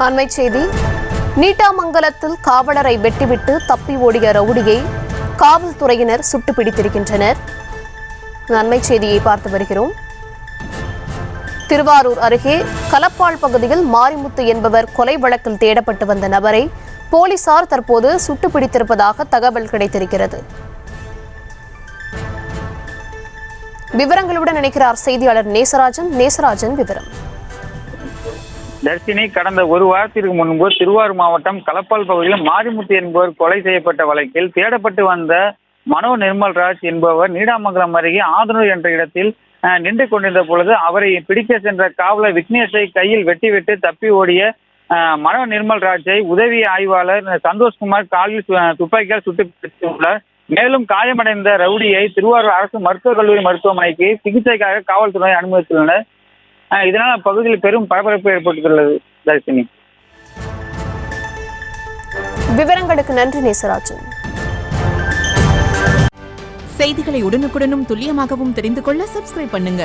அண்மை செய்தி. நீட்டாமங்கலத்தில் காவலரை வெட்டிவிட்டு தப்பி ஓடிய ரவுடியை காவல்துறையினர் சுட்டு பிடித்திருக்கின்றனர். அண்மை செய்தியை பார்த்து வருகிறோம். திருவாரூர் அருகே கலப்பாள் பகுதியில் மாரிமுத்து என்பவர் கொலை வழக்கில் தேடப்பட்டு வந்த நபரை போலீசார் தற்போது சுட்டு பிடித்திருப்பதாக தகவல் கிடைத்திருக்கிறது. விவரங்களுடன் இணைக்கிறார் செய்தியாளர் நேசராஜன். விவரம். தர்ஷினி, கடந்த ஒரு வாரத்திற்கு முன்பு திருவாரூர் மாவட்டம் கலப்பால் பகுதியில் மாரிமுத்து என்பவர் கொலை செய்யப்பட்ட வழக்கில் தேடப்பட்டு வந்த மனோ நிர்மல்ராஜ் என்பவர் நீடாமங்கலம் அருகே ஆதனூர் என்ற இடத்தில் நின்று கொண்டிருந்த பொழுது அவரை பிடிக்க சென்ற காவலர் விக்னேஷை கையில் வெட்டிவிட்டு தப்பி ஓடிய மனோ நிர்மல்ராஜை உதவி ஆய்வாளர் சந்தோஷ்குமார் காலில் துப்பாக்கியால் சுட்டு பிடித்துள்ளார். மேலும் காயமடைந்த ரவுடியை திருவாரூர் அரசு மருத்துவக் கல்லூரி மருத்துவமனைக்கு சிகிச்சைக்காக காவல்துறை அனுமதித்துள்ளனர். இதனால் அப்பகுதியில் பெரும் பரபரப்பு ஏற்பட்டுள்ளது. தர்ஷினி, விவரங்களுக்கு நன்றி நேசராஜன். செய்திகளை உடனுக்குடனும் துல்லியமாகவும் தெரிந்து கொள்ள சப்ஸ்கிரைப் பண்ணுங்க.